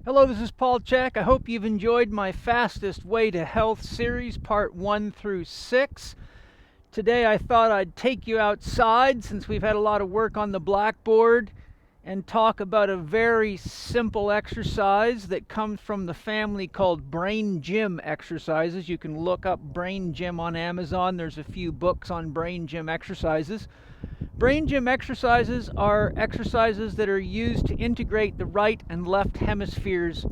Hello, this is Paul Chek. I hope you've enjoyed my Fastest Way to Health series, part 1 through 6. Today I thought I'd take you outside since we've had a lot of work on the blackboard and talk about a very simple exercise that comes from the family called brain gym exercises. You can look up brain gym on Amazon. There's a few books on brain gym exercises. Brain gym exercises are exercises that are used to integrate the right and left hemispheres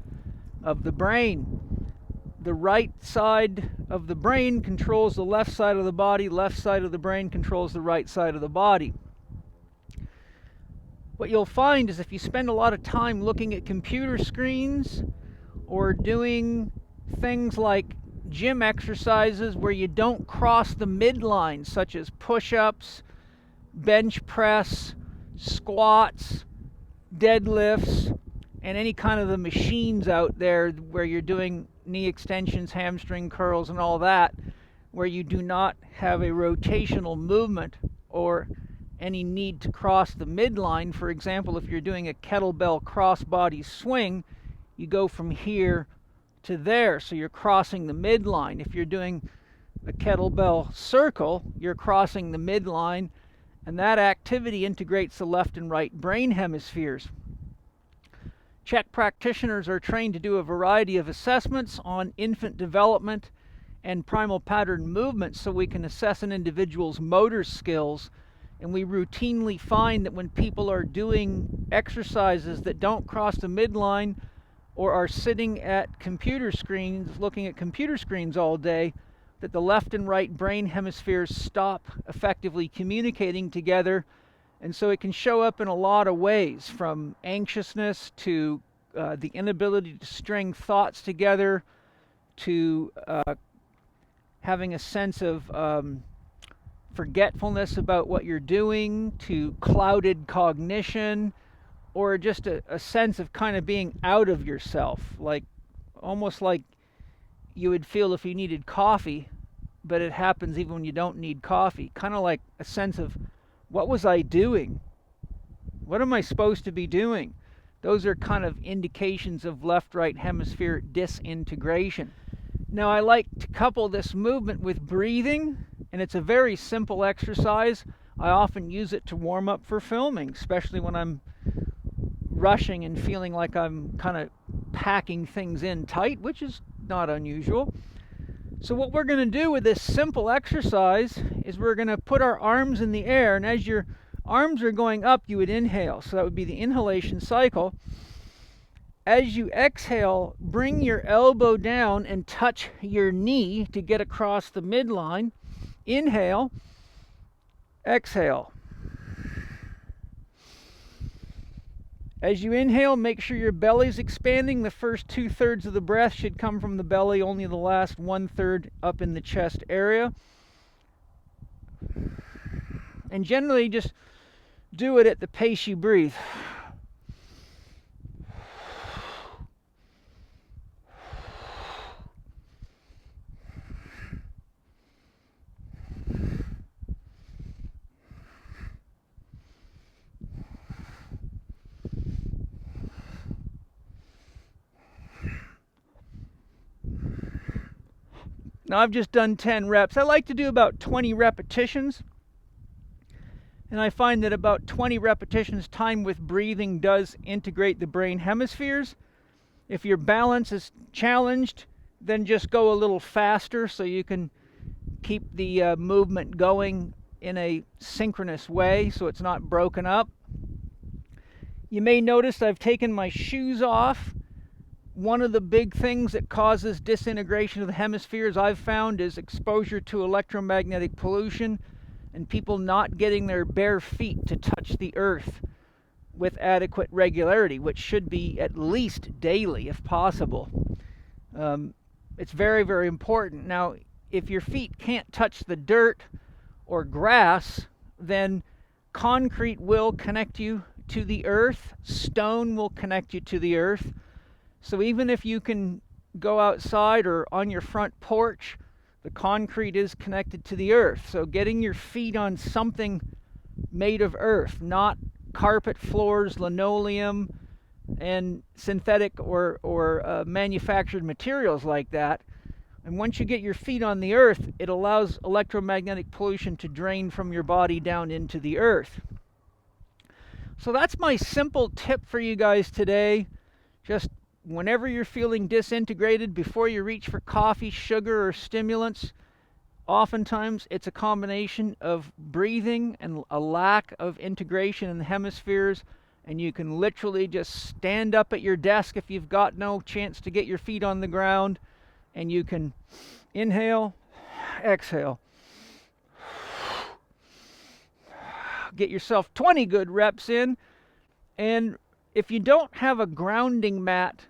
of the brain. The right side of the brain controls the left side of the body, left side of the brain controls the right side of the body. What you'll find is if you spend a lot of time looking at computer screens or doing things like gym exercises where you don't cross the midline, such as push-ups, bench press, squats, deadlifts, and any kind of the machines out there where you're doing knee extensions, hamstring curls, and all that, where you do not have a rotational movement or any need to cross the midline. For example, if you're doing a kettlebell crossbody swing, you go from here to there, so you're crossing the midline. If you're doing a kettlebell circle, you're crossing the midline, and that activity integrates the left and right brain hemispheres. Chek practitioners are trained to do a variety of assessments on infant development and primal pattern movement so we can assess an individual's motor skills. And we routinely find that when people are doing exercises that don't cross the midline or are sitting at computer screens, looking at computer screens all day, that the left and right brain hemispheres stop effectively communicating together. And so it can show up in a lot of ways, from anxiousness to the inability to string thoughts together, to having a sense of forgetfulness about what you're doing, to clouded cognition, or just a sense of kind of being out of yourself, like almost like you would feel if you needed coffee, but it happens even when you don't need coffee. Kind of like a sense of, what was I doing? What am I supposed to be doing? Those are kind of indications of left-right hemisphere disintegration. Now, I like to couple this movement with breathing, and it's a very simple exercise. I often use it to warm up for filming, especially when I'm rushing and feeling like I'm kind of packing things in tight, which is not unusual. So what we're going to do with this simple exercise is we're going to put our arms in the air, and as your arms are going up, you would inhale. So that would be the inhalation cycle. As you exhale, bring your elbow down and touch your knee to get across the midline. Inhale, exhale. As you inhale, make sure your belly's expanding. The first 2/3 of the breath should come from the belly, only the last 1/3 up in the chest area. And generally just do it at the pace you breathe. Now I've just done 10 reps. I like to do about 20 repetitions. And I find that about 20 repetitions time with breathing does integrate the brain hemispheres. If your balance is challenged, then just go a little faster so you can keep the movement going in a synchronous way so it's not broken up. You may notice I've taken my shoes off. One of the big things that causes disintegration of the hemispheres I've found is exposure to electromagnetic pollution and people not getting their bare feet to touch the earth with adequate regularity, which should be at least daily if possible. It's very, very important. Now, if your feet can't touch the dirt or grass, then concrete will connect you to the earth, stone will connect you to the earth. So even if you can go outside or on your front porch, the concrete is connected to the earth. So getting your feet on something made of earth, not carpet floors, linoleum, and synthetic or manufactured materials like that. And once you get your feet on the earth, it allows electromagnetic pollution to drain from your body down into the earth. So that's my simple tip for you guys today. Just whenever you're feeling disintegrated, before you reach for coffee, sugar, or stimulants, oftentimes it's a combination of breathing and a lack of integration in the hemispheres. And you can literally just stand up at your desk if you've got no chance to get your feet on the ground, and you can inhale, exhale. Get yourself 20 good reps in. And if you don't have a grounding mat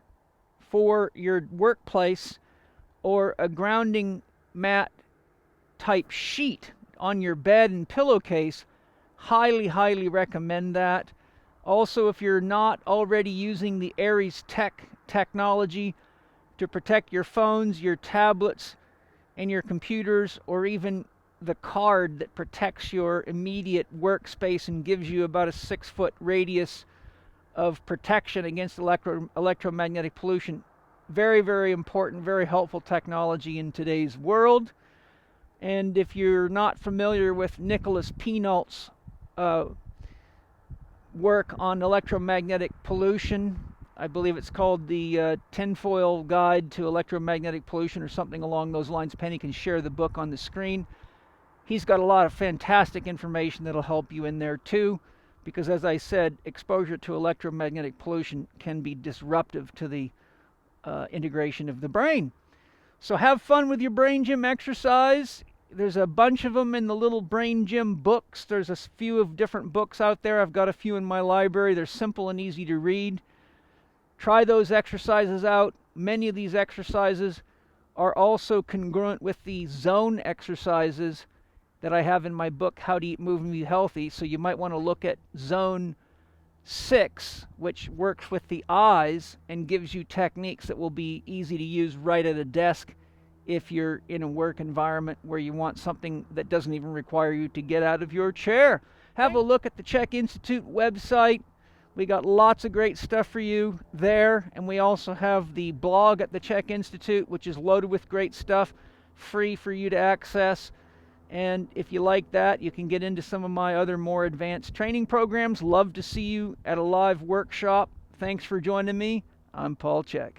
for your workplace or a grounding mat type sheet on your bed and pillowcase, highly recommend that. Also, if you're not already using the Aries technology to protect your phones, your tablets, and your computers, or even the card that protects your immediate workspace and gives you about a 6-foot radius of protection against electromagnetic pollution. Very important, very helpful technology in today's world. And if you're not familiar with Nicholas Pineault's work on electromagnetic pollution, I believe it's called the Tinfoil Guide to Electromagnetic Pollution or something along those lines. Penny can share the book on the screen. He's got a lot of fantastic information that'll help you in there too, because as I said, exposure to electromagnetic pollution can be disruptive to the integration of the brain. So have fun with your brain gym exercise. There's a bunch of them in the little brain gym books. There's a few of different books out there. I've got a few in my library. They're simple and easy to read. Try those exercises out. Many of these exercises are also congruent with the zone exercises that I have in my book, How to Eat, Move, and Be Healthy. So you might want to look at zone 6, which works with the eyes and gives you techniques that will be easy to use right at a desk if you're in a work environment where you want something that doesn't even require you to get out of your chair. Have a look at the Chek Institute website. We got lots of great stuff for you there, and we also have the blog at the Chek Institute, which is loaded with great stuff, free for you to access. And if you like that, you can get into some of my other more advanced training programs. Love to see you at a live workshop. Thanks for joining me. I'm Paul Chek.